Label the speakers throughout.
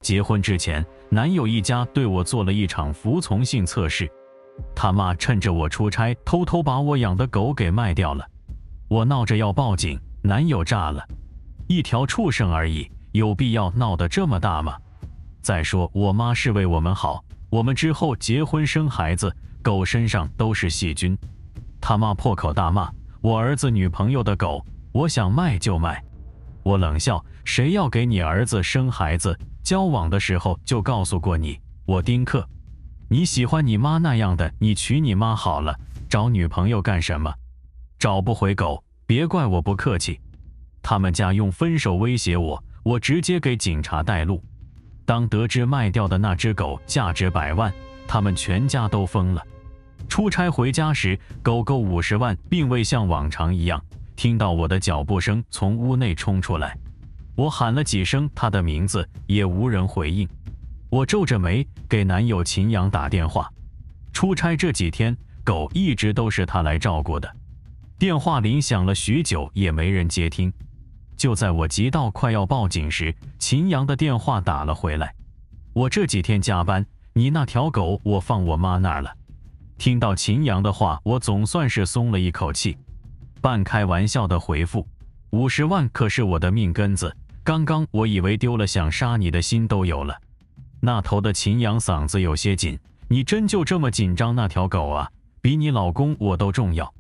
Speaker 1: 结婚之前，男友一家对我做了一场服从性测试。他妈趁着我出差，偷偷把我养的狗给卖掉了。我闹着要报警，男友炸了。一条畜生而已，有必要闹得这么大吗？再说我妈是为我们好，我们之后结婚生孩子，狗身上都是细菌。他妈破口大骂我儿子女朋友的狗，我想卖就卖。我冷笑，谁要给你儿子生孩子，交往的时候就告诉过你。我丁克，你喜欢你妈那样的，你娶你妈好了，找女朋友干什么？找不回狗，别怪我不客气。他们家用分手威胁我，我直接给警察带路。当得知卖掉的那只狗价值100万，他们全家都疯了。出差回家时，狗狗50万，并未像往常一样听到我的脚步声从屋内冲出来。我喊了几声它的名字，也无人回应。我皱着眉给男友秦阳打电话。出差这几天，狗一直都是他来照顾的。电话铃响了许久，也没人接听。就在我急到快要报警时，秦阳的电话打了回来。我这几天加班，你那条狗我放我妈那儿了。听到秦阳的话，我总算是松了一口气，半开玩笑的回复：50万可是我的命根子，刚刚我以为丢了想杀你的心都有了。那头的秦阳嗓子有些紧，你真就这么紧张那条狗啊？比你老公我都重要。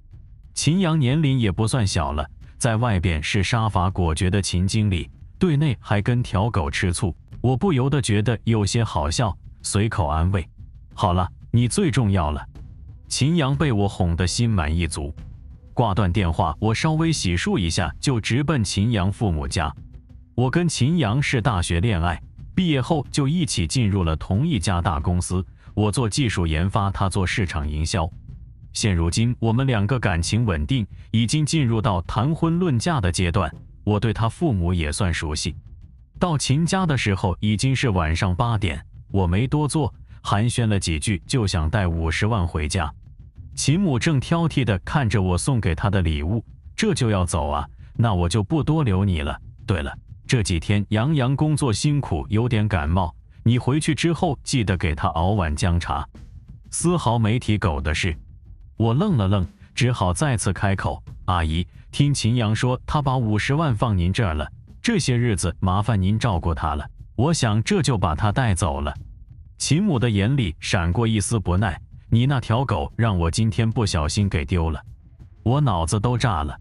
Speaker 1: 秦阳年龄也不算小了，在外边是杀伐果决的秦经理，对内还跟条狗吃醋，我不由得觉得有些好笑，随口安慰：好了，你最重要了。秦阳被我哄得心满意足。挂断电话，我稍微洗漱一下，就直奔秦阳父母家。我跟秦阳是大学恋爱，毕业后就一起进入了同一家大公司，我做技术研发，他做市场营销。现如今我们两个感情稳定，已经进入到谈婚论嫁的阶段，我对他父母也算熟悉。到秦家的时候已经是晚上8点，我没多做，寒暄了几句就想带50万回家。秦母正挑剔地看着我送给她的礼物，这就要走啊？那我就不多留你了。对了，这几天杨洋工作辛苦，有点感冒，你回去之后记得给他熬碗姜茶。丝毫没提狗的事。我愣了愣，只好再次开口：阿姨，听秦阳说他把50万放您这儿了，这些日子麻烦您照顾他了，我想这就把他带走了。秦母的眼里闪过一丝不耐：你那条狗让我今天不小心给丢了。我脑子都炸了，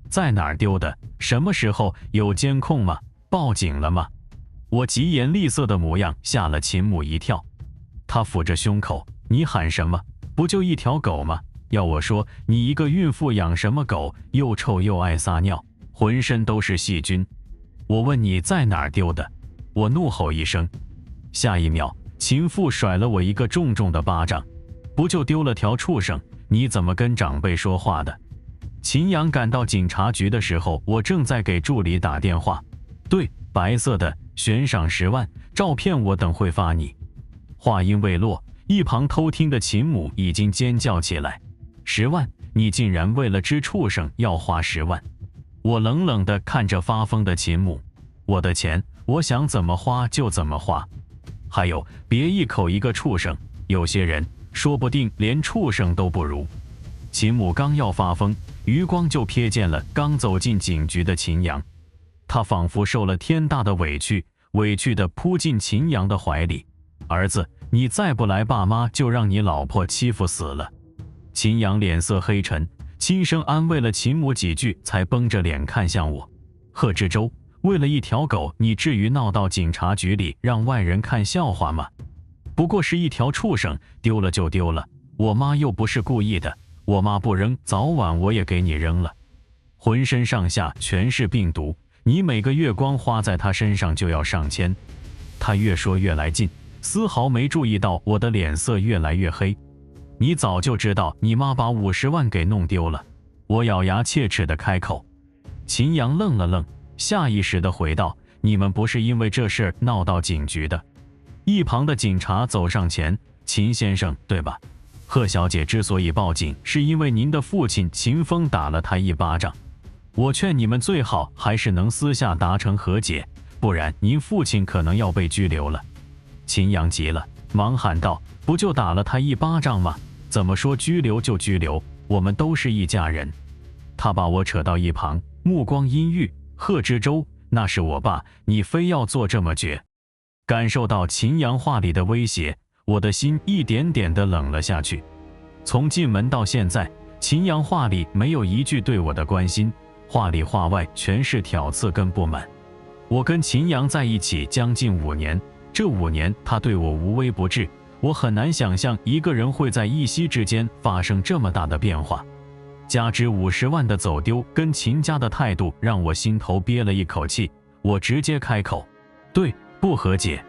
Speaker 1: 在哪儿丢的？什么时候？有监控吗？报警了吗？我疾言厉色的模样吓了秦母一跳，她抚着胸口：你喊什么？不就一条狗吗？要我说，你一个孕妇养什么狗？又臭又爱撒尿，浑身都是细菌。我问你在哪儿丢的？我怒吼一声，下一秒秦父甩了我一个重重的巴掌：不就丢了条畜生，你怎么跟长辈说话的？秦阳赶到警察局的时候，我正在给助理打电话。对，白色的，悬赏10万，照片我等会发你。话音未落，一旁偷听的秦母已经尖叫起来：10万？你竟然为了只畜生要花10万？我冷冷地看着发疯的秦母：我的钱，我想怎么花就怎么花。还有，别一口一个畜生，有些人说不定连畜生都不如。秦母刚要发疯，余光就瞥见了刚走进警局的秦阳，他仿佛受了天大的委屈，委屈地扑进秦阳的怀里：儿子，你再不来，爸妈就让你老婆欺负死了。秦阳脸色黑沉，轻声安慰了秦母几句，才绷着脸看向我：贺知州，为了一条狗，你至于闹到警察局里让外人看笑话吗？不过是一条畜生，丢了就丢了，我妈又不是故意的，我妈不扔，早晚我也给你扔了。浑身上下全是病毒，你每个月光花在她身上就要上千。他越说越来劲，丝毫没注意到我的脸色越来越黑。你早就知道你妈把50万给弄丢了。我咬牙切齿地开口。秦阳愣了愣，下意识地回道：你们不是因为这事闹到警局的？一旁的警察走上前：秦先生，对吧？贺小姐之所以报警，是因为您的父亲秦风打了她一巴掌。我劝你们最好还是能私下达成和解，不然您父亲可能要被拘留了。”秦阳急了，忙喊道：“不就打了他一巴掌吗？怎么说拘留就拘留？我们都是一家人。”他把我扯到一旁，目光阴郁：“贺知州，那是我爸，你非要做这么绝？”感受到秦阳话里的威胁，我的心一点点地冷了下去。从进门到现在，秦阳话里没有一句对我的关心，话里话外全是挑刺跟不满。我跟秦阳在一起将近5年，这5年他对我无微不至，我很难想象一个人会在一夕之间发生这么大的变化。加之50万的走丢跟秦家的态度，让我心头憋了一口气。我直接开口：“对，不和解。”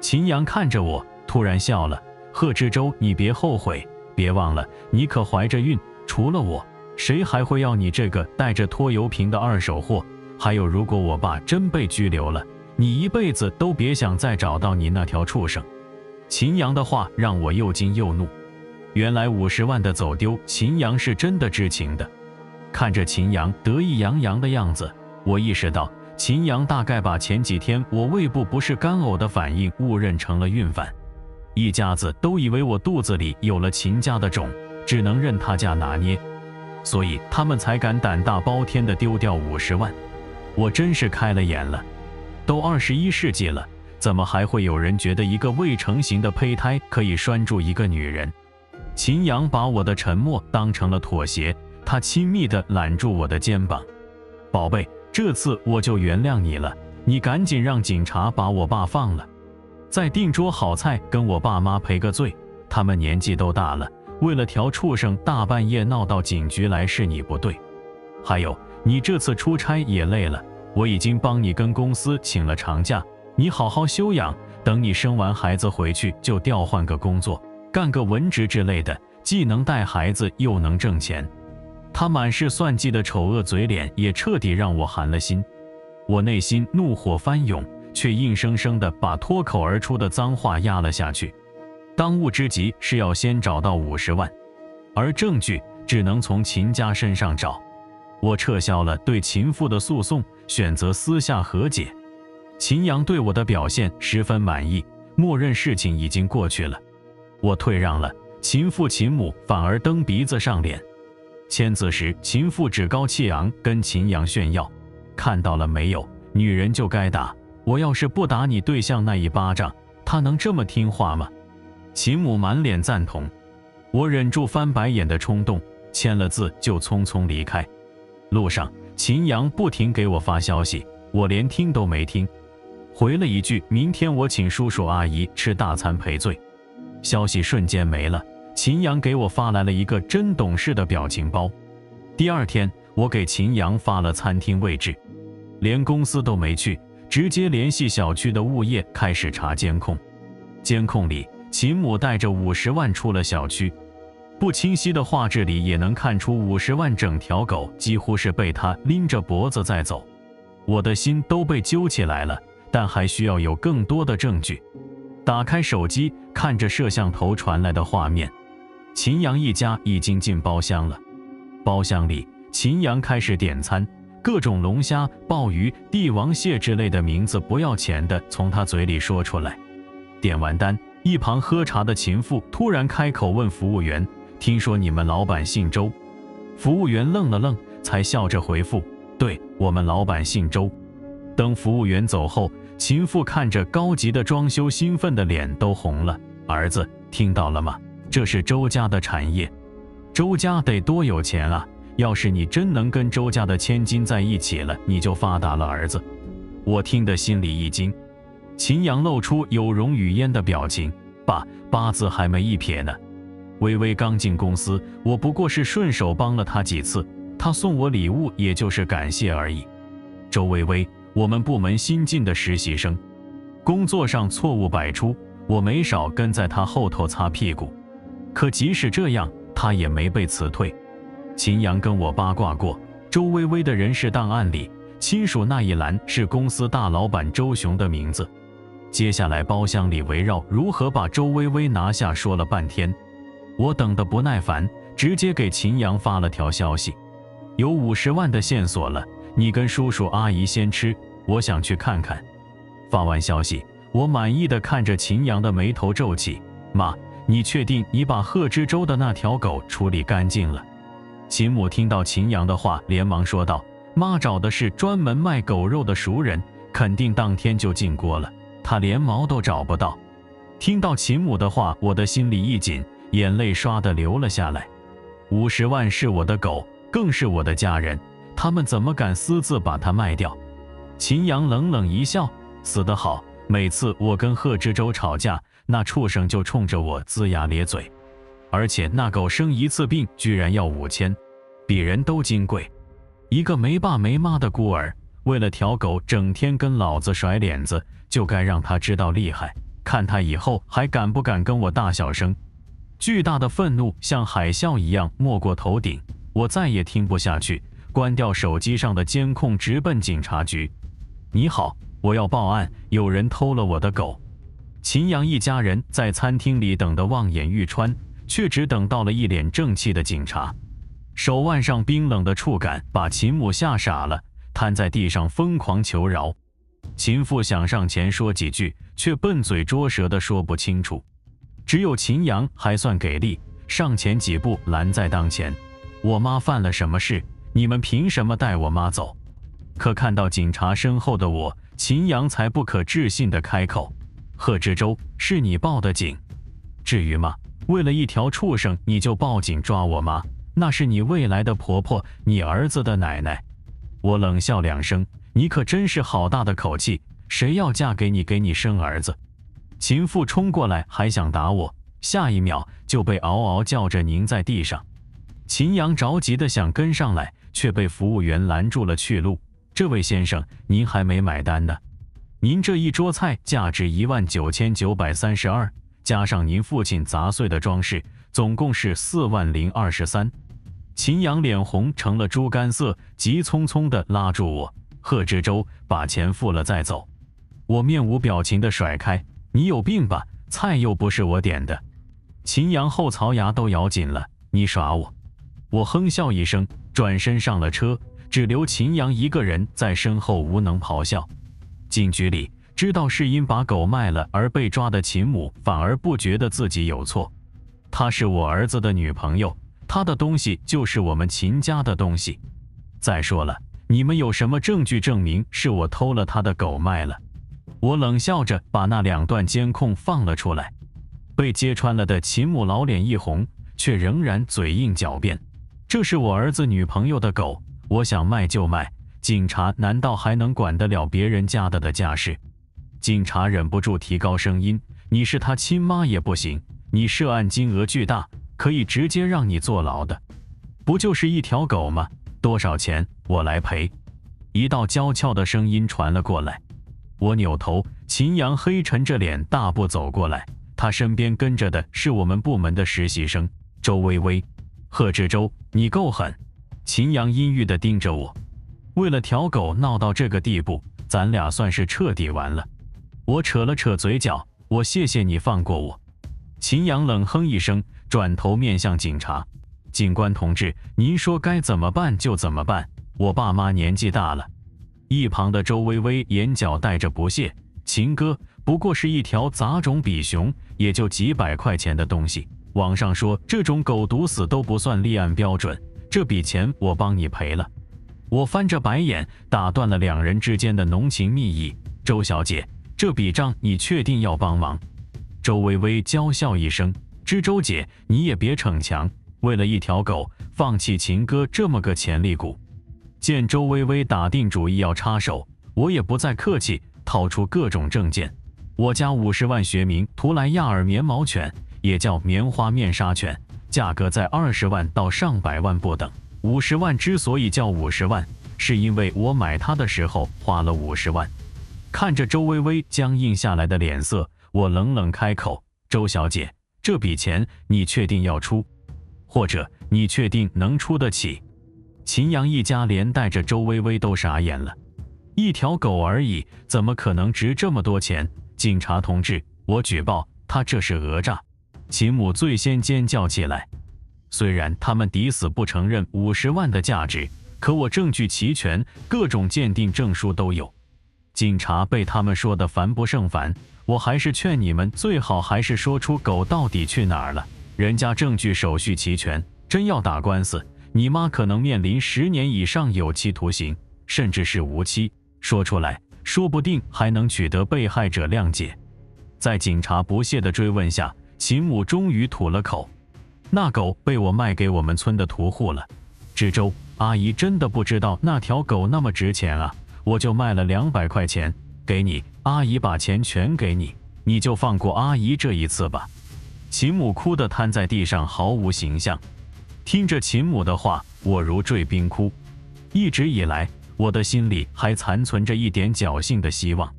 Speaker 1: 秦阳看着我，突然笑了：“贺知州，你别后悔，别忘了你可怀着孕，除了我，谁还会要你这个带着拖油瓶的二手货？还有，如果我爸真被拘留了，你一辈子都别想再找到你那条畜生。”秦阳的话让我又惊又怒。原来50万的走丢，秦阳是真的知情的。看着秦阳得意洋洋的样子，我意识到秦阳大概把前几天我胃部不适干呕的反应误认成了孕反。一家子都以为我肚子里有了秦家的种，只能任他家拿捏，所以他们才敢胆大包天地丢掉50万。我真是开了眼了，都21世纪了，怎么还会有人觉得一个未成型的胚胎可以拴住一个女人？秦阳把我的沉默当成了妥协，他亲密地揽住我的肩膀：“宝贝，这次我就原谅你了，你赶紧让警察把我爸放了，再订桌好菜跟我爸妈赔个罪，他们年纪都大了，为了条畜生大半夜闹到警局来是你不对。还有，你这次出差也累了，我已经帮你跟公司请了长假，你好好休养，等你生完孩子回去就调换个工作，干个文职之类的，既能带孩子又能挣钱。”他满是算计的丑恶嘴脸也彻底让我寒了心。我内心怒火翻涌，却硬生生地把脱口而出的脏话压了下去。当务之急是要先找到50万，而证据只能从秦家身上找。我撤销了对秦父的诉讼，选择私下和解。秦阳对我的表现十分满意，默认事情已经过去了。我退让了，秦父秦母反而蹬鼻子上脸。签字时，秦父趾高气昂跟秦阳炫耀：“看到了没有，女人就该打，我要是不打你对象那一巴掌，她能这么听话吗？”秦母满脸赞同。我忍住翻白眼的冲动，签了字就匆匆离开。路上，秦阳不停给我发消息，我连听都没听，回了一句：“明天我请叔叔阿姨吃大餐赔罪。”消息瞬间没了。秦阳给我发来了一个真懂事的表情包。第二天，我给秦阳发了餐厅位置，连公司都没去，直接联系小区的物业开始查监控。监控里，秦母带着50万出了小区，不清晰的画质里也能看出50万整条狗几乎是被他拎着脖子在走。我的心都被揪起来了，但还需要有更多的证据。打开手机，看着摄像头传来的画面，秦阳一家已经进包厢了。包厢里，秦阳开始点餐，各种龙虾、鲍鱼、帝王蟹之类的名字不要钱的从他嘴里说出来。点完单，一旁喝茶的秦父突然开口问服务员：“听说你们老板姓周？”服务员愣了愣，才笑着回复：“对，我们老板姓周。”等服务员走后，秦父看着高级的装修，兴奋的脸都红了：“儿子，听到了吗？这是周家的产业，周家得多有钱啊！要是你真能跟周家的千金在一起了，你就发达了，儿子。”我听得心里一惊。秦阳露出有容与焉的表情：“爸，八字还没一撇呢。微微刚进公司，我不过是顺手帮了他几次，他送我礼物也就是感谢而已。周微微，我们部门新进的实习生，工作上错误百出，我没少跟在他后头擦屁股。可即使这样，他也没被辞退。秦阳跟我八卦过，周微微的人事档案里，亲属那一栏是公司大老板周雄的名字。接下来包厢里围绕如何把周微微拿下说了半天，我等得不耐烦，直接给秦阳发了条消息：“有50万的线索了，你跟叔叔阿姨先吃，我想去看看。”发完消息，我满意的看着秦阳的眉头皱起。妈，你确定你把贺知州的那条狗处理干净了？秦母听到秦阳的话，连忙说道：妈找的是专门卖狗肉的熟人，肯定当天就进锅了，她连毛都找不到。听到秦母的话，我的心里一紧，眼泪唰的流了下来。50万是我的狗，更是我的家人，他们怎么敢私自把它卖掉？秦阳冷冷一笑，死得好，每次我跟贺知州吵架，那畜生就冲着我龇牙咧嘴，而且那狗生一次病居然要5000，比人都金贵。一个没爸没妈的孤儿，为了条狗整天跟老子甩脸子，就该让他知道厉害，看他以后还敢不敢跟我大小声。巨大的愤怒像海啸一样没过头顶，我再也听不下去，关掉手机上的监控，直奔警察局。你好，我要报案，有人偷了我的狗。秦阳一家人在餐厅里等得望眼欲穿，却只等到了一脸正气的警察。手腕上冰冷的触感把秦母吓傻了，瘫在地上疯狂求饶。秦父想上前说几句，却笨嘴拙舌的说不清楚。只有秦阳还算给力，上前几步拦在当前。我妈犯了什么事？你们凭什么带我妈走？可看到警察身后的我，秦阳才不可置信地开口：贺知州，是你报的警？至于吗？为了一条畜生你就报警抓我妈？那是你未来的婆婆，你儿子的奶奶。我冷笑2声，你可真是好大的口气，谁要嫁给你，给你生儿子？秦父冲过来还想打我，下一秒就被嗷嗷叫着拧在地上。秦阳着急的想跟上来，却被服务员拦住了去路。这位先生，您还没买单呢。您这一桌菜价值19932，加上您父亲砸碎的装饰，总共是40023。秦阳脸红成了猪肝色，急匆匆地拉住我：贺知州，把钱付了再走。我面无表情地甩开：你有病吧？菜又不是我点的。秦阳后槽牙都咬紧了：你耍我！我哼笑一声，转身上了车，只留秦阳一个人在身后无能咆哮。警局里，知道是因把狗卖了而被抓的秦母反而不觉得自己有错。她是我儿子的女朋友，她的东西就是我们秦家的东西。再说了，你们有什么证据证明是我偷了她的狗卖了？我冷笑着把那2段监控放了出来。被揭穿了的秦母老脸一红，却仍然嘴硬狡辩：这是我儿子女朋友的狗，我想卖就卖，警察难道还能管得了别人家的家事？警察忍不住提高声音：你是他亲妈也不行，你涉案金额巨大，可以直接让你坐牢的。不就是一条狗吗？多少钱？我来赔。一道娇俏的声音传了过来。我扭头，秦阳黑沉着脸大步走过来，他身边跟着的是我们部门的实习生周薇薇。贺知州，你够狠！秦阳阴郁地盯着我。为了条狗闹到这个地步，咱俩算是彻底完了。我扯了扯嘴角，我谢谢你放过我。秦阳冷哼一声，转头面向警察：警官同志，您说该怎么办就怎么办，我爸妈年纪大了。一旁的周薇薇眼角带着不屑：秦哥，不过是一条杂种比熊，也就几百块钱的东西，网上说这种狗毒死都不算立案标准，这笔钱我帮你赔了。我翻着白眼打断了2人之间的浓情蜜意：周小姐，这笔账你确定要帮忙？周薇薇娇笑一声：知州姐，你也别逞强，为了一条狗放弃秦哥这么个潜力股。见周薇薇打定主意要插手，我也不再客气，掏出各种证件。我家50万学名图莱亚尔棉毛犬，也叫棉花面纱犬，价格在20万到上百万不等。50万之所以叫50万，是因为我买它的时候花了50万。看着周薇薇僵硬下来的脸色，我冷冷开口：周小姐，这笔钱你确定要出？或者你确定能出得起？秦阳一家连带着周薇薇都傻眼了。一条狗而已，怎么可能值这么多钱？警察同志，我举报他这是讹诈！秦母最先尖叫起来。虽然他们抵死不承认50万的价值，可我证据齐全，各种鉴定证书都有。警察被他们说得烦不胜烦，我还是劝你们最好还是说出狗到底去哪儿了。人家证据手续齐全，真要打官司，你妈可能面临10年以上有期徒刑，甚至是无期。说出来，说不定还能取得被害者谅解。在警察不懈的追问下，秦母终于吐了口：那狗被我卖给我们村的屠户了。知州，阿姨真的不知道那条狗那么值钱啊，我就卖了200块钱给你，阿姨把钱全给你，你就放过阿姨这一次吧。秦母哭得瘫在地上，毫无形象。听着秦母的话，我如坠冰窟。一直以来，我的心里还残存着一点侥幸的希望。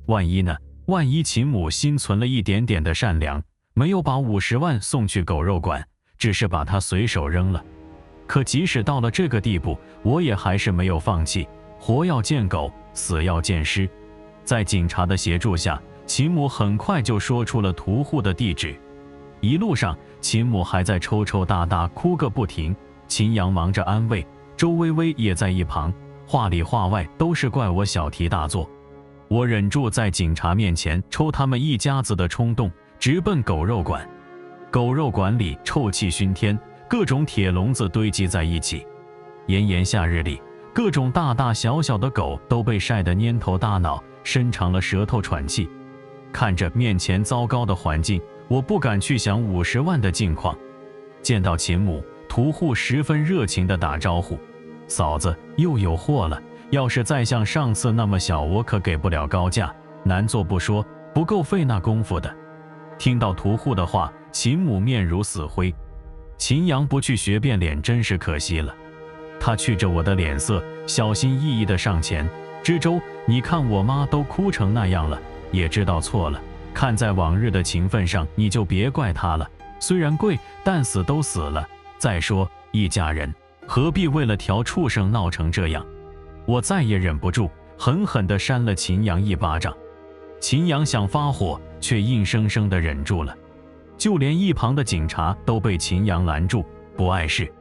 Speaker 1: 万一呢？万一秦母心存了一点点的善良，没有把50万送去狗肉馆，只是把它随手扔了。可即使到了这个地步，我也还是没有放弃，活要见狗，死要见尸。在警察的协助下，秦母很快就说出了屠户的地址。一路上，秦母还在抽抽搭搭哭个不停，秦阳忙着安慰，周微微也在一旁，话里话外都是怪我小题大做。我忍住在警察面前抽他们一家子的冲动，直奔狗肉馆。狗肉馆里臭气熏天，各种铁笼子堆积在一起。炎炎夏日里，各种大大小小的狗都被晒得蔫头耷脑，伸长了舌头喘气。看着面前糟糕的环境，我不敢去想50万的境况。见到秦母，屠户十分热情地打招呼：嫂子，又有货了，要是再像上次那么小，我可给不了高价，难做不说，不够费那功夫的。听到屠户的话，秦母面如死灰。秦阳不去学变脸真是可惜了。他觑着我的脸色，小心翼翼地上前：知州，你看我妈都哭成那样了，也知道错了，看在往日的情分上，你就别怪她了。虽然贵，但死都死了。再说一家人，何必为了条畜生闹成这样？我再也忍不住，狠狠地扇了秦阳一巴掌。秦阳想发火，却硬生生地忍住了。就连一旁的警察都被秦阳拦住，不碍事。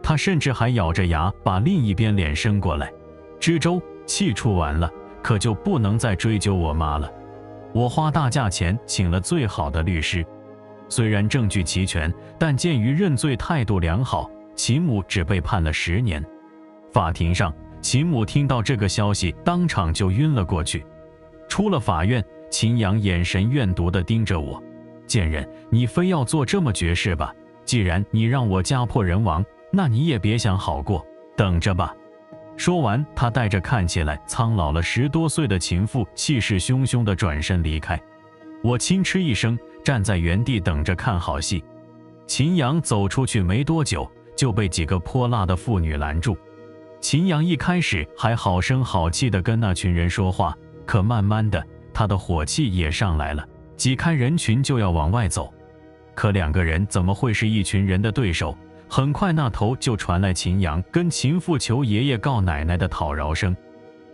Speaker 1: 他甚至还咬着牙把另一边脸伸过来。知州，气出完了，可就不能再追究我妈了。我花大价钱请了最好的律师，虽然证据齐全，但鉴于认罪态度良好，秦母只被判了10年。法庭上，秦母听到这个消息，当场就晕了过去。出了法院，秦阳眼神怨毒地盯着我：贱人，你非要做这么绝事吧？既然你让我家破人亡，那你也别想好过，等着吧。说完，他带着看起来苍老了10多岁的秦父，气势汹汹地转身离开。我轻嗤一声，站在原地等着看好戏。秦阳走出去没多久，就被几个泼辣的妇女拦住。秦阳一开始还好声好气地跟那群人说话，可慢慢的，他的火气也上来了，挤开人群就要往外走。可2个人怎么会是一群人的对手？很快那头就传来秦阳跟秦父求爷爷告奶奶的讨饶声。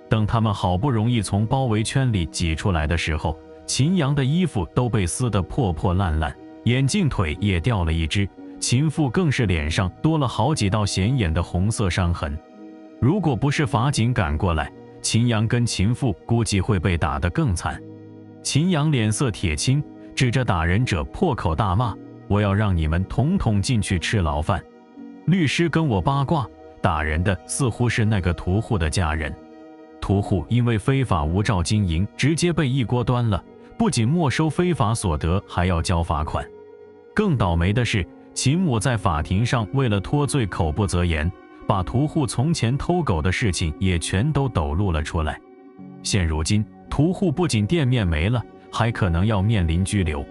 Speaker 1: 等他们好不容易从包围圈里挤出来的时候，秦阳的衣服都被撕得破破烂烂，眼镜腿也掉了一只，秦父更是脸上多了好几道显眼的红色伤痕。如果不是法警赶过来，秦阳跟秦父估计会被打得更惨。秦阳脸色铁青，指着打人者破口大骂：我要让你们统统进去吃牢饭。律师跟我八卦，打人的似乎是那个屠户的家人。屠户因为非法无照经营，直接被一锅端了，不仅没收非法所得，还要交罚款。更倒霉的是，秦母在法庭上为了脱罪口不择言，把屠户从前偷狗的事情也全都抖露了出来。现如今，屠户不仅店面没了，还可能要面临拘留。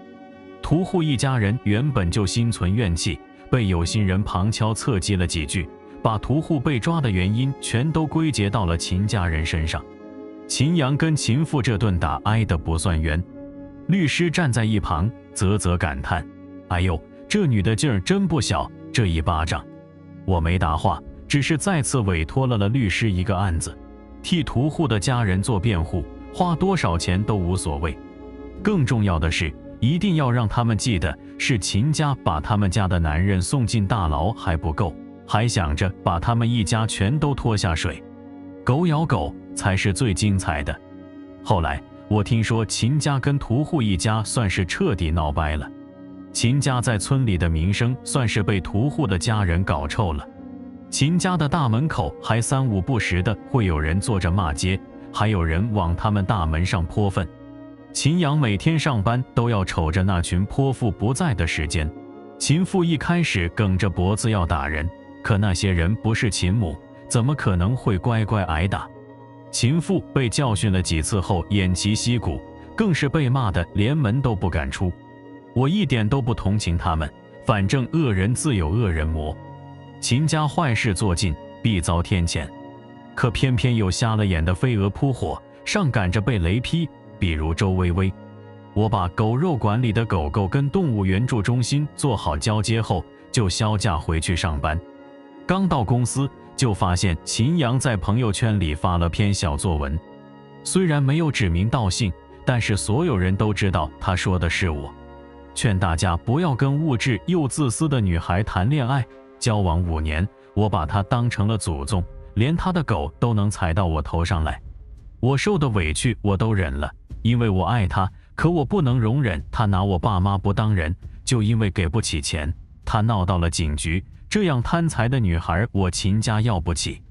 Speaker 1: 屠户一家人原本就心存怨气，被有心人旁敲侧击了几句，把屠户被抓的原因全都归结到了秦家人身上。秦阳跟秦父这顿打挨得不算冤。律师站在一旁啧啧感叹：哎呦，这女的劲儿真不小，这一巴掌。我没答话，只是再次委托了律师一个案子，替屠户的家人做辩护，花多少钱都无所谓。更重要的是，一定要让他们记得，是秦家把他们家的男人送进大牢还不够，还想着把他们一家全都拖下水。狗咬狗才是最精彩的。后来我听说秦家跟屠户一家算是彻底闹掰了，秦家在村里的名声算是被屠户的家人搞臭了。秦家的大门口还三五不时的会有人坐着骂街，还有人往他们大门上泼粪。秦阳每天上班都要瞅着那群泼妇不在的时间。秦父一开始梗着脖子要打人，可那些人不是秦母，怎么可能会乖乖挨打？秦父被教训了几次后偃旗息鼓，更是被骂得连门都不敢出。我一点都不同情他们，反正恶人自有恶人磨，秦家坏事做尽必遭天谴。可偏偏有瞎了眼的飞蛾扑火，上赶着被雷劈，比如周薇薇。我把狗肉馆里的狗狗跟动物援助中心做好交接后，就销假回去上班。刚到公司就发现秦阳在朋友圈里发了篇小作文，虽然没有指名道姓，但是所有人都知道他说的是我，劝大家不要跟物质又自私的女孩谈恋爱。交往5年，我把她当成了祖宗，连她的狗都能踩到我头上来。我受的委屈我都忍了，因为我爱她，可我不能容忍她拿我爸妈不当人，就因为给不起钱，她闹到了警局。这样贪财的女孩，我秦家要不起。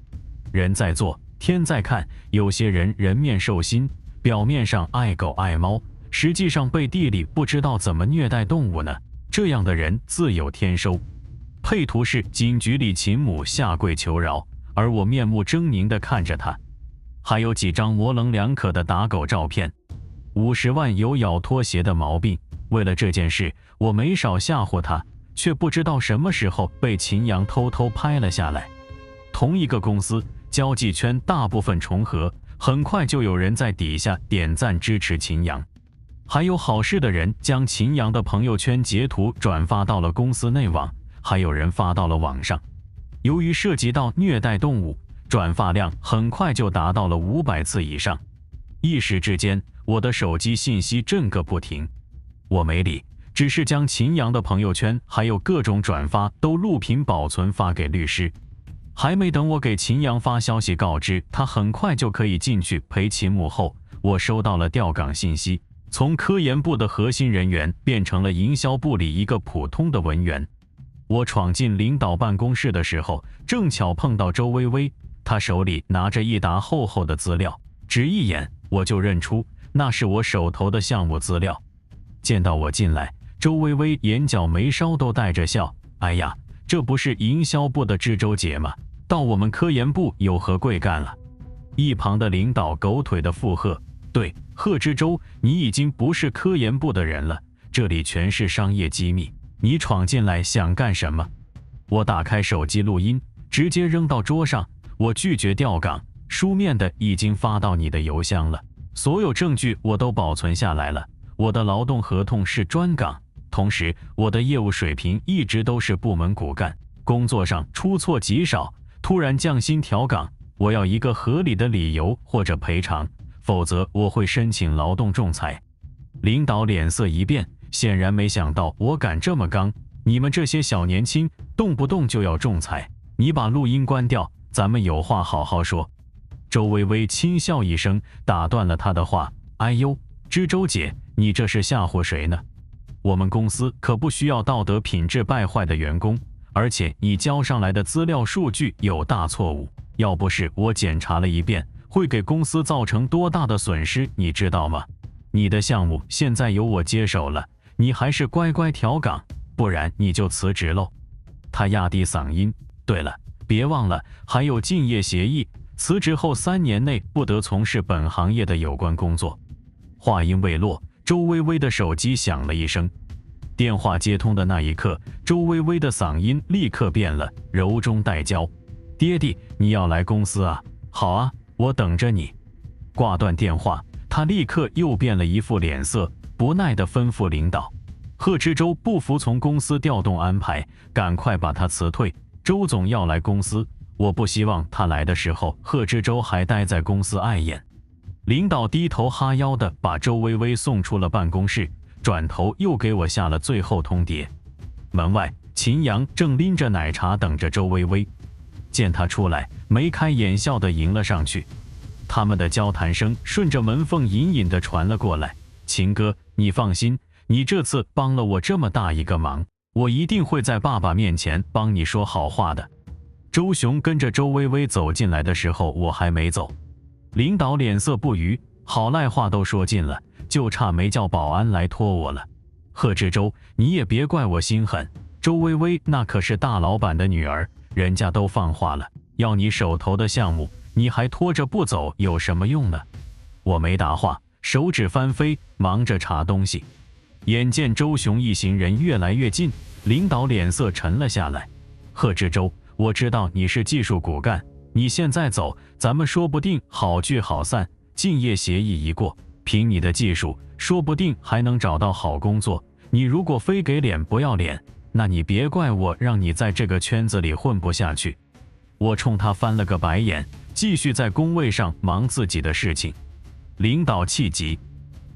Speaker 1: 人在做，天在看，有些人人面兽心，表面上爱狗爱猫，实际上背地里不知道怎么虐待动物呢。这样的人自有天收。配图是警局里秦母下跪求饶，而我面目狰狞地看着她。还有几张模棱两可的打狗照片。50万有咬拖鞋的毛病，为了这件事，我没少吓唬他，却不知道什么时候被秦阳偷偷拍了下来。同一个公司，交际圈大部分重合，很快就有人在底下点赞支持秦阳。还有好事的人将秦阳的朋友圈截图转发到了公司内网，还有人发到了网上。由于涉及到虐待动物，转发量很快就达到了500次以上。一时之间，我的手机信息震个不停。我没理，只是将秦阳的朋友圈还有各种转发都录屏保存发给律师。还没等我给秦阳发消息告知他很快就可以进去陪秦母后，我收到了调岗信息，从科研部的核心人员变成了营销部里一个普通的文员。我闯进领导办公室的时候，正巧碰到周薇薇，她手里拿着一沓厚厚的资料，只一眼我就认出那是我手头的项目资料。见到我进来，周薇薇眼角眉梢都带着笑，哎呀，这不是营销部的知周姐吗？到我们科研部有何贵干了？一旁的领导狗腿的附和，对，贺知周，你已经不是科研部的人了，这里全是商业机密，你闯进来想干什么？我打开手机录音，直接扔到桌上，我拒绝调岗，书面的已经发到你的邮箱了，所有证据我都保存下来了，我的劳动合同是专岗，同时我的业务水平一直都是部门骨干，工作上出错极少，突然降薪调岗，我要一个合理的理由或者赔偿，否则我会申请劳动仲裁。领导脸色一变，显然没想到我敢这么刚，你们这些小年轻动不动就要仲裁，你把录音关掉，咱们有话好好说。周薇薇轻笑一声，打断了他的话，哎呦，知周姐，你这是吓唬谁呢？我们公司可不需要道德品质败坏的员工，而且你交上来的资料数据有大错误，要不是我检查了一遍，会给公司造成多大的损失，你知道吗？你的项目现在由我接手了，你还是乖乖调岗，不然你就辞职喽。他压低嗓音，对了，别忘了还有竞业协议，辞职后3年内不得从事本行业的有关工作。话音未落，周薇薇的手机响了一声。电话接通的那一刻，周薇薇的嗓音立刻变了，柔中带娇。爹地，你要来公司啊？好啊，我等着你。挂断电话，他立刻又变了一副脸色，不耐地吩咐领导。贺知周不服从公司调动安排，赶快把他辞退。周总要来公司，我不希望他来的时候，贺知周还待在公司碍眼。领导低头哈腰地把周薇薇送出了办公室，转头又给我下了最后通牒。门外，秦阳正拎着奶茶等着周薇薇，见他出来，眉开眼笑地迎了上去。他们的交谈声顺着门缝隐隐地传了过来。秦哥，你放心，你这次帮了我这么大一个忙，我一定会在爸爸面前帮你说好话的。周雄跟着周微微走进来的时候，我还没走。领导脸色不愉，好赖话都说尽了，就差没叫保安来拖我了。贺志洲，你也别怪我心狠，周微微那可是大老板的女儿，人家都放话了，要你手头的项目，你还拖着不走，有什么用呢？我没答话，手指翻飞，忙着查东西。眼见周雄一行人越来越近，领导脸色沉了下来。贺志洲，我知道你是技术骨干，你现在走，咱们说不定好聚好散，竞业协议一过，凭你的技术，说不定还能找到好工作。你如果非给脸不要脸，那你别怪我让你在这个圈子里混不下去。我冲他翻了个白眼，继续在工位上忙自己的事情。领导气急。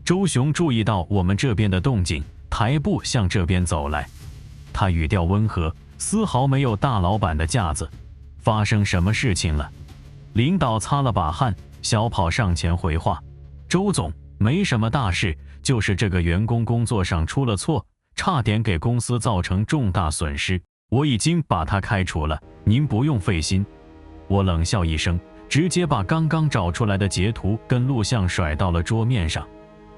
Speaker 1: 周雄注意到我们这边的动静，抬步向这边走来。他语调温和，丝毫没有大老板的架子。发生什么事情了？领导擦了把汗，小跑上前回话：周总，没什么大事，就是这个员工工作上出了错，差点给公司造成重大损失，我已经把他开除了，您不用费心。我冷笑一声，直接把刚刚找出来的截图跟录像甩到了桌面上。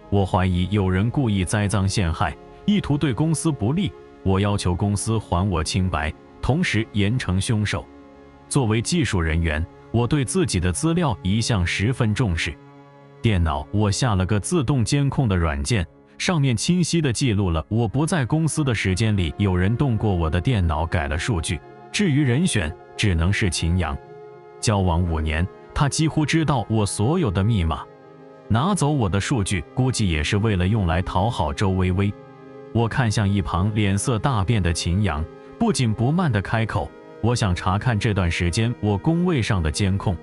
Speaker 1: 我怀疑有人故意栽赃陷害，意图对公司不利，我要求公司还我清白，同时严惩凶手。作为技术人员，我对自己的资料一向十分重视。电脑我下了个自动监控的软件，上面清晰地记录了我不在公司的时间里有人动过我的电脑改了数据。至于人选，只能是秦阳。交往5年，他几乎知道我所有的密码。拿走我的数据，估计也是为了用来讨好周微微。我看向一旁脸色大变的秦阳，不紧不慢地开口：我想查看这段时间我工位上的监控。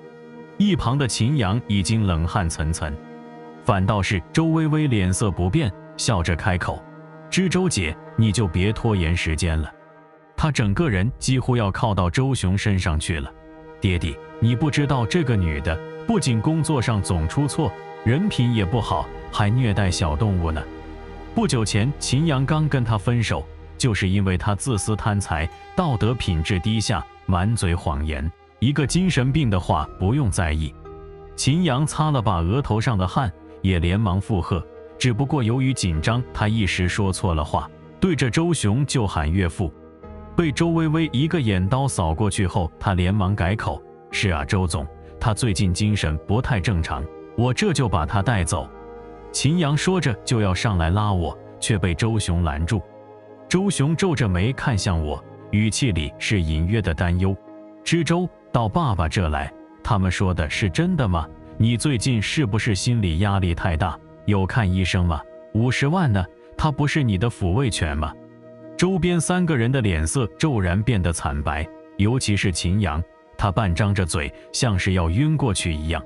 Speaker 1: 一旁的秦阳已经冷汗涔涔，反倒是周微微脸色不变，笑着开口：知周姐，你就别拖延时间了。他整个人几乎要靠到周雄身上去了。爹地，你不知道这个女的不仅工作上总出错，人品也不好，还虐待小动物呢。不久前秦阳刚跟他分手，就是因为他自私贪财，道德品质低下，满嘴谎言，一个精神病的话不用在意。秦阳擦了把额头上的汗，也连忙附和，只不过由于紧张，他一时说错了话，对着周雄就喊岳父。被周微微一个眼刀扫过去后，他连忙改口：是啊，周总，他最近精神不太正常，我这就把他带走。秦阳说着就要上来拉我，却被周雄拦住。周雄皱着眉看向我，语气里是隐约的担忧：知周，到爸爸这来，他们说的是真的吗？你最近是不是心理压力太大？有看医生吗？50万呢？他不是你的抚慰犬吗？周边3个人的脸色骤然变得惨白，尤其是秦阳，他半张着嘴，像是要晕过去一样。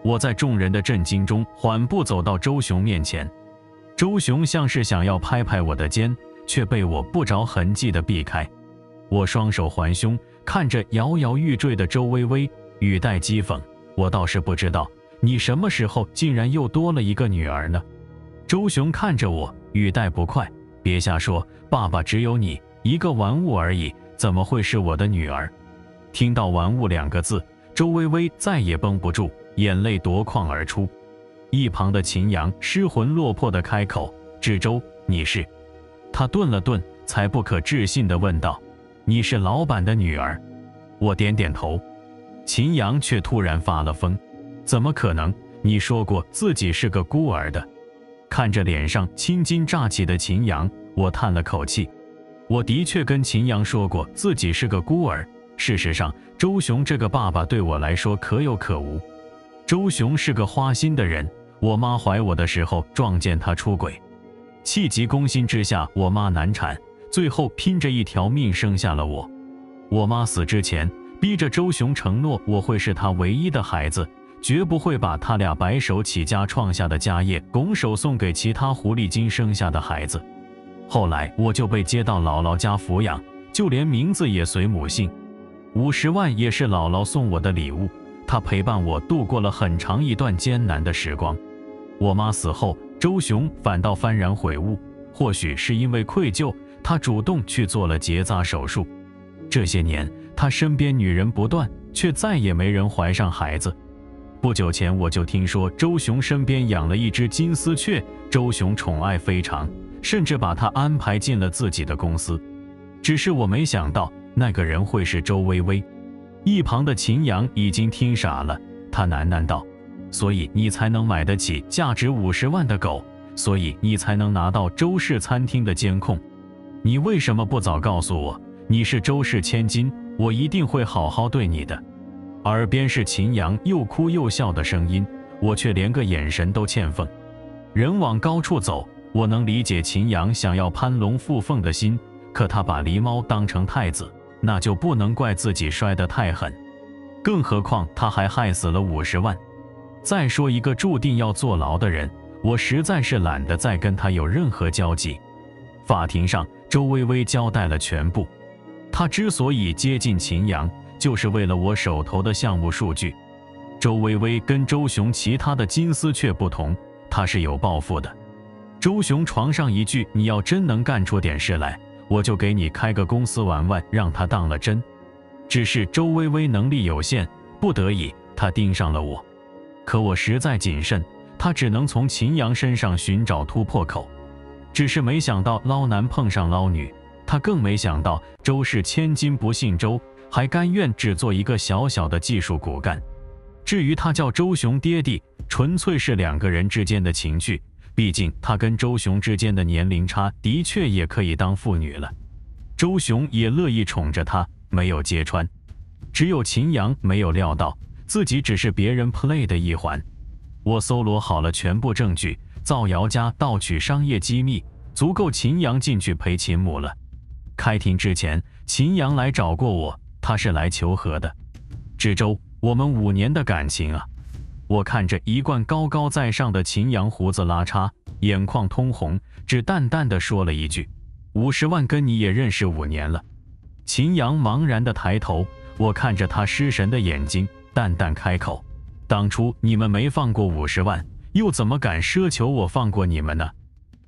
Speaker 1: 我在众人的震惊中缓步走到周雄面前，周雄像是想要拍拍我的肩，却被我不着痕迹地避开。我双手环胸，看着摇摇欲坠的周微微，语带讥讽：我倒是不知道，你什么时候竟然又多了一个女儿呢？周雄看着我，语带不快：别瞎说，爸爸只有你一个玩物而已，怎么会是我的女儿？听到玩物2个字，周微微再也绷不住，眼泪夺眶而出。一旁的秦阳失魂落魄地开口：志周，你是？他顿了顿，才不可置信地问道：你是老板的女儿？我点点头。秦阳却突然发了疯：怎么可能？你说过自己是个孤儿的。看着脸上青筋乍起的秦阳，我叹了口气。我的确跟秦阳说过自己是个孤儿，事实上，周雄这个爸爸对我来说可有可无。周雄是个花心的人，我妈怀我的时候撞见他出轨，气急攻心之下，我妈难产，最后拼着一条命生下了我。我妈死之前，逼着周雄承诺我会是他唯一的孩子，绝不会把他俩白手起家创下的家业拱手送给其他狐狸精生下的孩子。后来我就被接到姥姥家抚养，就连名字也随母姓。50万也是姥姥送我的礼物，他陪伴我度过了很长一段艰难的时光。我妈死后，周雄反倒幡然悔悟，或许是因为愧疚，他主动去做了结扎手术。这些年，他身边女人不断，却再也没人怀上孩子。不久前我就听说周雄身边养了一只金丝雀，周雄宠爱非常，甚至把他安排进了自己的公司。只是我没想到那个人会是周薇薇。一旁的秦阳已经听傻了，他喃喃道：所以你才能买得起价值50万的狗，所以你才能拿到周氏餐厅的监控。你为什么不早告诉我？你是周氏千金，我一定会好好对你的。耳边是秦阳又哭又笑的声音，我却连个眼神都欠奉。人往高处走，我能理解秦阳想要攀龙附凤的心，可他把狸猫当成太子，那就不能怪自己摔得太狠。更何况他还害死了50万。再说一个注定要坐牢的人，我实在是懒得再跟他有任何交集。法庭上，周薇薇交代了全部。她之所以接近秦阳，就是为了我手头的项目数据。周薇薇跟周雄其他的金丝雀不同，她是有抱负的。周雄床上一句你要真能干出点事来，我就给你开个公司玩玩，让他当了真。只是周薇薇能力有限，不得已她盯上了我。可我实在谨慎，她只能从秦阳身上寻找突破口。只是没想到捞男碰上捞女，他更没想到周氏千金不姓周，还甘愿只做一个小小的技术骨干。至于他叫周雄爹地，纯粹是两个人之间的情趣，毕竟他跟周雄之间的年龄差的确也可以当父女了。周雄也乐意宠着他，没有揭穿。只有秦阳没有料到自己只是别人 play 的一环。我搜罗好了全部证据，造谣家盗取商业机密，足够秦阳进去陪秦母了。开庭之前，秦阳来找过我，他是来求和的。知州，我们5年的感情啊！我看着一贯高高在上的秦阳胡子拉碴，眼眶通红，只淡淡的说了一句：50万跟你也认识5年了。秦阳茫然的抬头，我看着他失神的眼睛，淡淡开口：当初你们没放过50万，又怎么敢奢求我放过你们呢？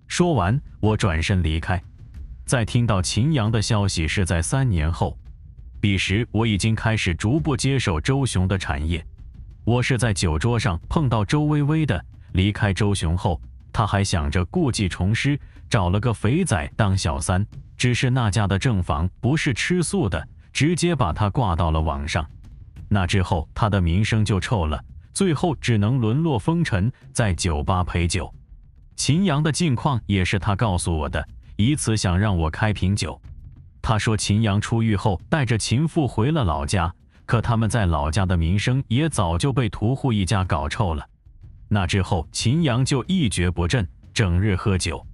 Speaker 1: 说完，我转身离开。在听到秦阳的消息是在3年后，彼时我已经开始逐步接手周雄的产业。我是在酒桌上碰到周薇薇的，离开周雄后，他还想着故技重施，找了个肥仔当小三，只是那家的正房不是吃素的，直接把他挂到了网上。那之后他的名声就臭了，最后只能沦落风尘，在酒吧陪酒。秦阳的近况也是他告诉我的，以此想让我开瓶酒。他说秦阳出狱后带着秦父回了老家，可他们在老家的名声也早就被屠户一家搞臭了。那之后秦阳就一蹶不振，整日喝酒。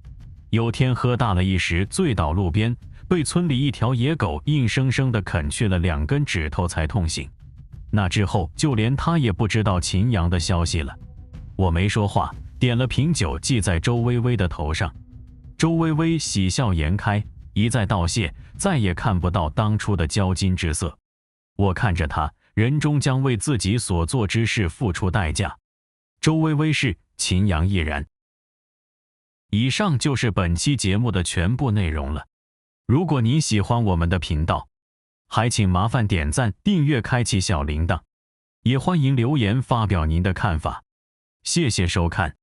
Speaker 1: 有天喝大了一时，醉倒路边，被村里一条野狗硬生生地啃去了2根指头才痛醒。那之后就连他也不知道秦阳的消息了。我没说话，点了瓶酒系在周薇薇的头上。周薇薇喜笑颜开，一再道谢，再也看不到当初的交金之色。我看着他，人终将为自己所做之事付出代价。周薇薇是，秦阳亦然。以上就是本期节目的全部内容了。如果您喜欢我们的频道，还请麻烦点赞、订阅、开启小铃铛，也欢迎留言发表您的看法。谢谢收看。